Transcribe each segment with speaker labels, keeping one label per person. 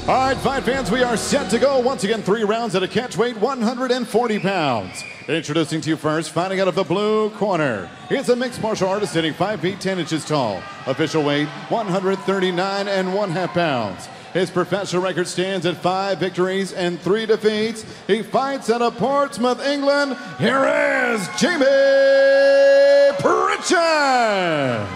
Speaker 1: All right, fight fans, we are set to go. Once again, 3 rounds at a catch weight, 140 pounds. Introducing to you first, fighting out of the blue corner. He's a mixed martial artist standing 5 feet 10 inches tall. Official weight, 139 1/2 pounds. His professional record stands at 5 victories and 3 defeats. He fights out of Portsmouth, England. Here is Jamie Pritchard.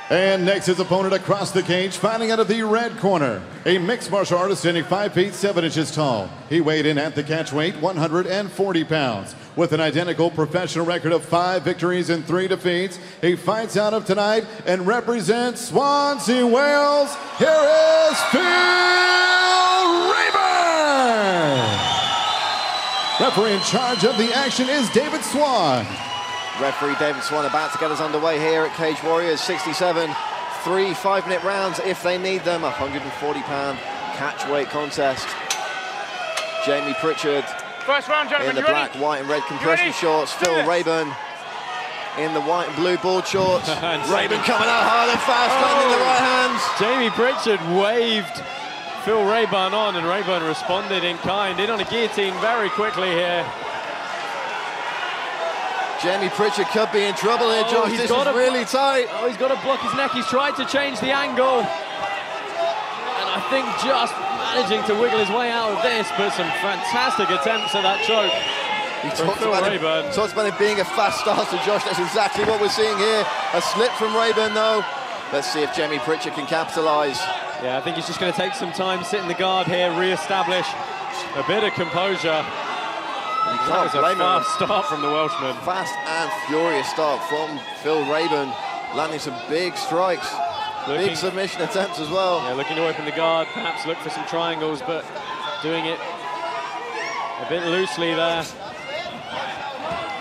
Speaker 1: And next, his opponent across the cage, fighting out of the red corner. A mixed martial artist standing 5 feet 7 inches tall. He weighed in at the catch weight, 140 pounds. With an identical professional record of 5 victories and 3 defeats, he fights out of tonight and represents Swansea, Wales. Here is Phil Raeburn. Referee in charge of the action is David Swan.
Speaker 2: Referee David Swan about to get us underway here at Cage Warriors 67. 3 5-minute rounds if they need them. 140-pound catch weight contest. Jamie Pritchard
Speaker 3: First round, gentlemen,
Speaker 2: in the black, white and red compression shorts. Phil Raeburn in the white and blue board shorts. Raeburn coming out hard and fast, landing the right hands.
Speaker 4: Jamie Pritchard waved Phil Raeburn on, and Raeburn responded in kind. In on a guillotine very quickly here.
Speaker 2: Jamie Pritchard could be in trouble here, Josh. This is really tight.
Speaker 4: Oh, he's got to block his neck. He's tried to change the angle. And I think just managing to wiggle his way out of this, but some fantastic attempts at that choke.
Speaker 2: He talks about him being a fast starter, Josh. That's exactly what we're seeing here. A slip from Raeburn, though. Let's see if Jamie Pritchard can capitalise.
Speaker 4: Yeah, I think he's just going to take some time, sit in the guard here, re-establish a bit of composure. That was a fast start from the Welshman.
Speaker 2: Fast and furious start from Phil Raeburn, landing some big strikes, big submission attempts as well.
Speaker 4: Yeah, looking to open the guard, perhaps look for some triangles, but doing it a bit loosely there.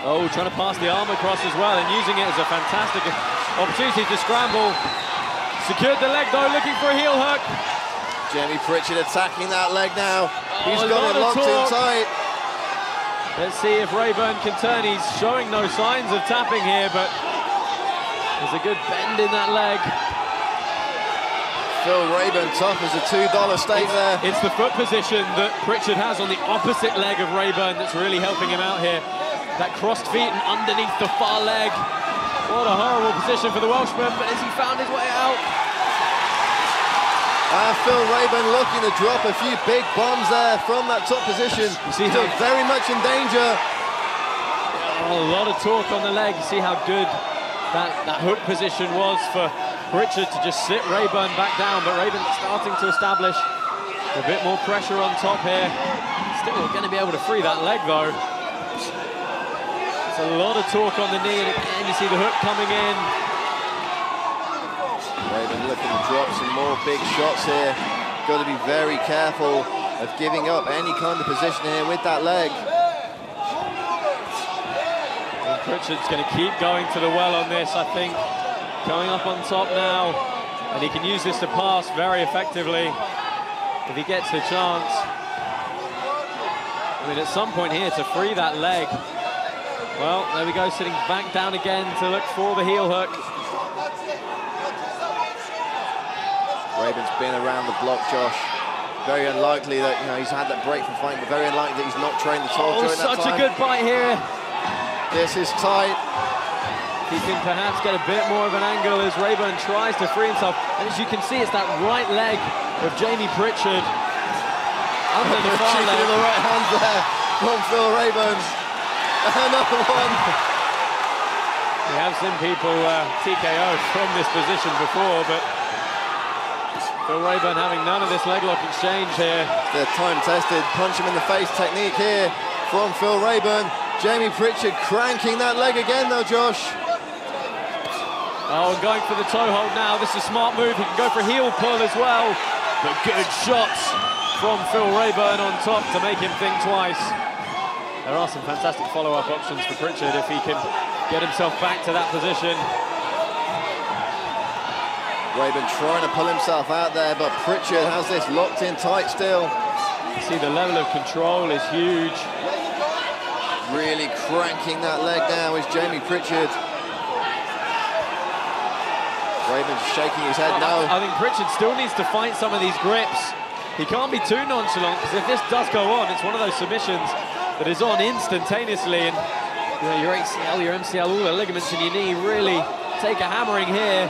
Speaker 4: Oh, trying to pass the arm across as well and using it as a fantastic opportunity to scramble. Secured the leg though, looking for a heel hook.
Speaker 2: Jamie Pritchard attacking that leg now. He's got it locked in tight.
Speaker 4: Let's see if Raeburn can turn. He's showing no signs of tapping here, but there's a good bend in that leg.
Speaker 2: Phil Raeburn tough as a $2 stake there.
Speaker 4: It's the foot position that Pritchard has on the opposite leg of Raeburn that's really helping him out here. That crossed feet and underneath the far leg. What a horrible position for the Welshman, but has he found his way out?
Speaker 2: And Phil Raeburn looking to drop a few big bombs there from that top position. Still very much in danger.
Speaker 4: Oh, a lot of torque on the leg. You see how good that hook position was for Pritchard to just sit Raeburn back down, but Raeburn starting to establish a bit more pressure on top here. Still going to be able to free that leg though. It's a lot of torque on the knee, and again you see the hook coming in.
Speaker 2: Raeburn looking to drop some more big shots here. Got to be very careful of giving up any kind of position here with that leg.
Speaker 4: And Pritchard's going to keep going to the well on this, I think. Coming up on top now, and he can use this to pass very effectively if he gets the chance. I mean, at some point here to free that leg. Well, there we go, sitting back down again to look for the heel hook.
Speaker 2: Raeburn's been around the block, Josh. Very unlikely that he's had that break from fighting, but very unlikely that he's not trained at all during that time.
Speaker 4: Such a good bite here.
Speaker 2: This is tight.
Speaker 4: He can perhaps get a bit more of an angle as Raeburn tries to free himself. And as you can see, it's that right leg of Jamie Pritchard under the far leg.
Speaker 2: The right hand there from Phil Raeburn. Another one.
Speaker 4: We have seen people TKO from this position before, but Phil Raeburn having none of this leg lock exchange here.
Speaker 2: The time-tested punch him in the face technique here from Phil Raeburn. Jamie Pritchard cranking that leg again though, Josh.
Speaker 4: Oh, going for the toe hold now. This is a smart move. He can go for a heel pull as well. But good shots from Phil Raeburn on top to make him think twice. There are some fantastic follow-up options for Pritchard if he can get himself back to that position.
Speaker 2: Raeburn trying to pull himself out there, but Pritchard has this locked in tight still.
Speaker 4: You see the level of control is huge.
Speaker 2: Really cranking that leg now is Jamie Pritchard. Raeburn shaking his head no.
Speaker 4: I think Pritchard still needs to find some of these grips. He can't be too nonchalant, because if this does go on, it's one of those submissions that is on instantaneously, and you know, your ACL, your MCL, all the ligaments in your knee really take a hammering here.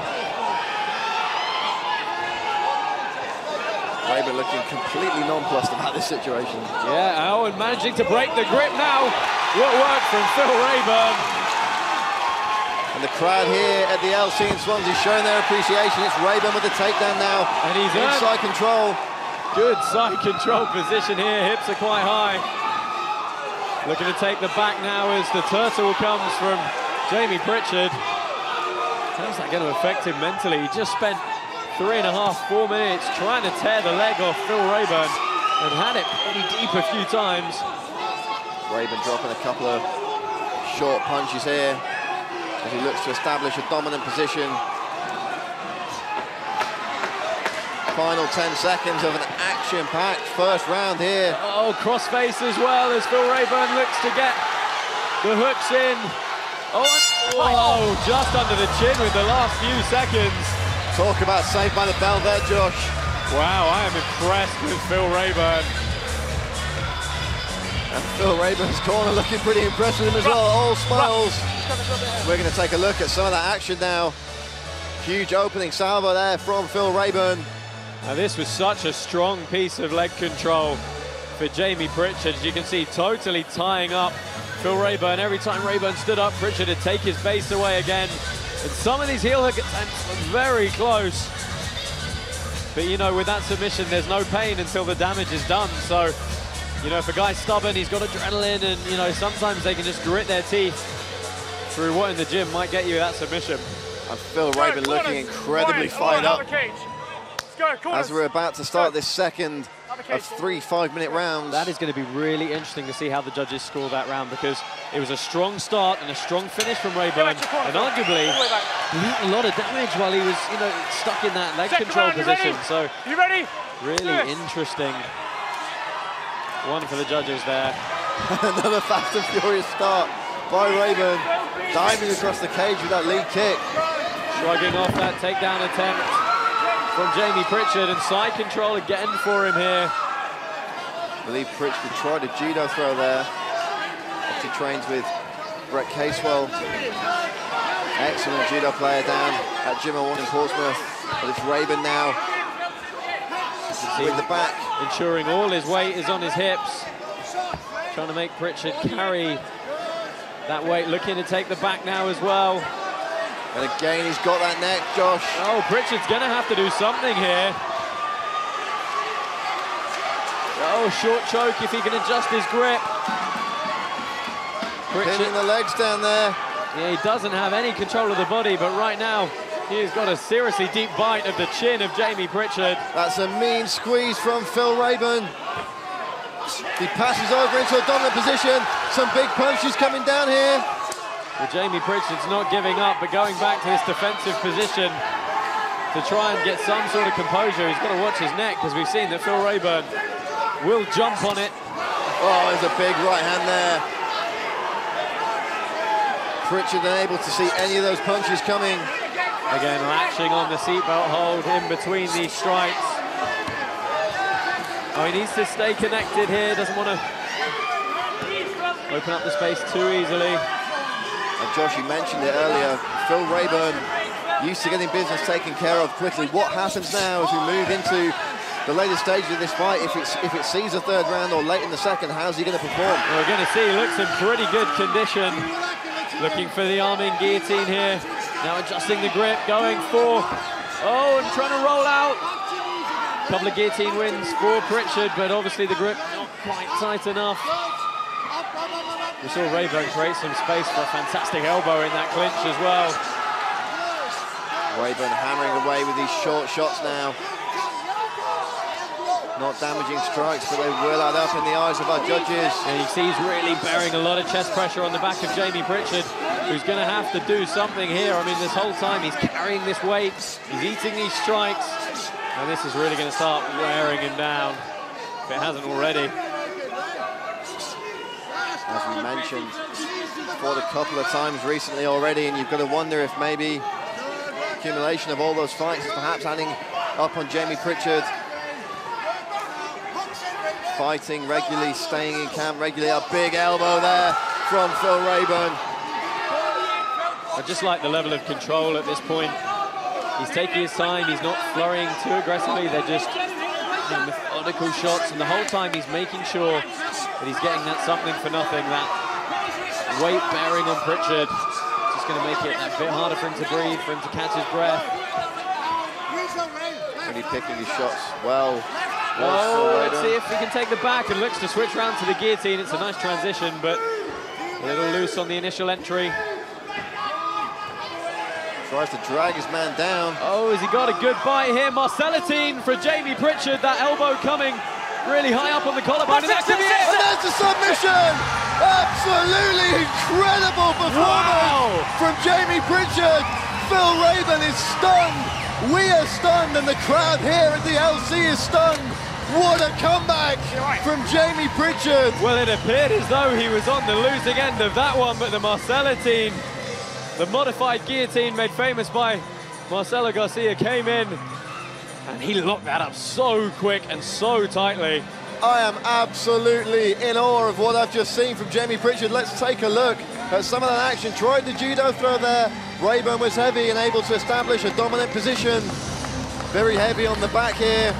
Speaker 2: Raeburn looking completely nonplussed about this situation.
Speaker 4: Yeah, oh, and managing to break the grip now. What work from Phil Raeburn.
Speaker 2: And the crowd here at the LC in Swansea showing their appreciation. It's Raeburn with the takedown now.
Speaker 4: And he's
Speaker 2: inside control.
Speaker 4: Good side control position here. Hips are quite high. Looking to take the back now as the turtle comes from Jamie Pritchard. How's that going to affect him mentally? He just spent 3.5, 4 minutes trying to tear the leg off Phil Raeburn and had it pretty deep a few times.
Speaker 2: Raeburn dropping a couple of short punches here as he looks to establish a dominant position. Final 10 seconds of an action-packed first round here.
Speaker 4: Oh, crossface as well as Phil Raeburn looks to get the hooks in. Oh, just under the chin with the last few seconds.
Speaker 2: Talk about saved by the bell there, Josh.
Speaker 4: Wow, I am impressed with Phil Raeburn.
Speaker 2: And Phil Raeburn's corner looking pretty impressed with him as well. All smiles. We're going to take a look at some of that action now. Huge opening salvo there from Phil Raeburn.
Speaker 4: Now this was such a strong piece of leg control for Jamie Pritchard. As you can see, totally tying up Phil Raeburn. Every time Raeburn stood up, Pritchard would take his base away again. And some of these heel hook attempts were very close. But you know, with that submission, there's no pain until the damage is done. So, you know, if a guy's stubborn, he's got adrenaline, and you know, sometimes they can just grit their teeth through what in the gym might get you that submission.
Speaker 2: And Phil Raeburn looking incredibly fired up as we're about to start this second of 3 5-minute rounds.
Speaker 4: That is going to be really interesting to see how the judges score that round, because it was a strong start and a strong finish from Raeburn, and arguably he had a lot of damage while he was, you know, stuck in that leg control position. So
Speaker 3: you ready?
Speaker 4: Really interesting one for the judges there.
Speaker 2: Another fast and furious start by Raeburn, diving across the cage with that lead kick.
Speaker 4: Shrugging off that takedown attempt from Jamie Pritchard, and side control again for him here.
Speaker 2: I believe Pritchard tried a judo throw there. He trains with Brett Casewell. Excellent judo player down at Gym 1 in Portsmouth. But it's Raeburn now with the back.
Speaker 4: Ensuring all his weight is on his hips. Trying to make Pritchard carry that weight. Looking to take the back now as well.
Speaker 2: And again, he's got that neck, Josh.
Speaker 4: Oh, Pritchard's going to have to do something here. Oh, short choke if he can adjust his grip.
Speaker 2: Pinning the legs down there.
Speaker 4: Yeah, he doesn't have any control of the body, but right now, he's got a seriously deep bite of the chin of Jamie Pritchard.
Speaker 2: That's a mean squeeze from Phil Raeburn. He passes over into a dominant position. Some big punches coming down here.
Speaker 4: Well, Jamie Pritchard's not giving up, but going back to this defensive position to try and get some sort of composure. He's got to watch his neck, because we've seen that Phil Raeburn will jump on it.
Speaker 2: Oh, there's a big right hand there. Pritchard unable to see any of those punches coming.
Speaker 4: Again, latching on the seatbelt hold in between these strikes. Oh, he needs to stay connected here. Doesn't want to open up the space too easily.
Speaker 2: And Josh, you mentioned it earlier, Phil Raeburn used to getting business taken care of quickly. What happens now as we move into the later stages of this fight? If it sees a third round or late in the second, how's he going to perform?
Speaker 4: Well, we're going to see he looks in pretty good condition. Looking for the arm in guillotine here. Now adjusting the grip, going for, oh, and trying to roll out. A couple of guillotine wins for Pritchard, but obviously the grip not quite tight enough. We saw Raeburn create some space for a fantastic elbow in that clinch as well.
Speaker 2: Raeburn hammering away with these short shots now. Not damaging strikes, but they will add up in the eyes of our judges.
Speaker 4: And you see he's really bearing a lot of chest pressure on the back of Jamie Pritchard, who's going to have to do something here. I mean, this whole time he's carrying this weight, he's eating these strikes, and this is really going to start wearing him down, if it hasn't already.
Speaker 2: As we mentioned, fought a couple of times recently already, and you've got to wonder if maybe accumulation of all those fights is perhaps adding up on Jamie Pritchard. Fighting regularly, staying in camp regularly. A big elbow there from Phil Raeburn.
Speaker 4: I just like the level of control at this point. He's taking his time, he's not flurrying too aggressively, they're just methodical shots, and the whole time he's making sure that he's getting that something for nothing, that weight bearing on Pritchard. Just going to make it a bit harder for him to breathe, for him to catch his breath.
Speaker 2: Really picking his shots well.
Speaker 4: Oh, let's see if he can take the back, and looks to switch round to the guillotine. It's a nice transition, but a little loose on the initial entry.
Speaker 2: Tries to drag his man down.
Speaker 4: Oh, has he got a good bite here? Marcellatine for Jamie Pritchard. That elbow coming really high up on the collarbone. And that could be it!
Speaker 2: And that's a submission! Absolutely incredible performance from Jamie Pritchard. Phil Raeburn is stunned. We are stunned, and the crowd here at the LC is stunned. What a comeback from Jamie Pritchard.
Speaker 4: Well, it appeared as though he was on the losing end of that one, but the Marcellatine, the modified guillotine made famous by Marcelo Garcia, came in, and he locked that up so quick and so tightly.
Speaker 2: I am absolutely in awe of what I've just seen from Jamie Pritchard. Let's take a look at some of that action. Tried the judo throw there. Raeburn was heavy and able to establish a dominant position. Very heavy on the back here.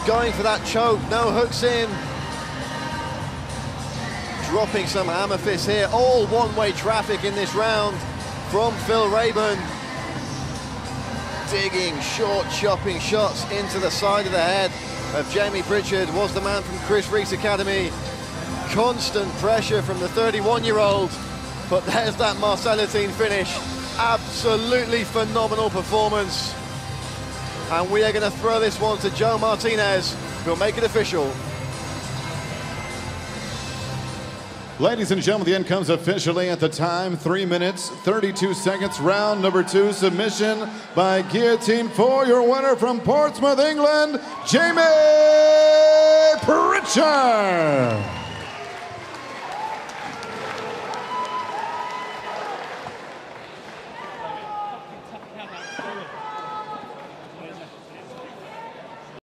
Speaker 2: Going for that choke, no hooks in. Dropping some hammer fists here. All one-way traffic in this round from Phil Raeburn. Digging, short, chopping shots into the side of the head of Jamie Pritchard. Was the man from Chris Reek's academy. Constant pressure from the 31-year-old. But there's that Marcellatine finish. Absolutely phenomenal performance. And we are going to throw this one to Joe Martinez, who'll make it official.
Speaker 1: Ladies and gentlemen, the end comes officially at the time, 3 minutes, 32 seconds, round number 2, submission by guillotine for your winner from Portsmouth, England, Jamie Pritchard.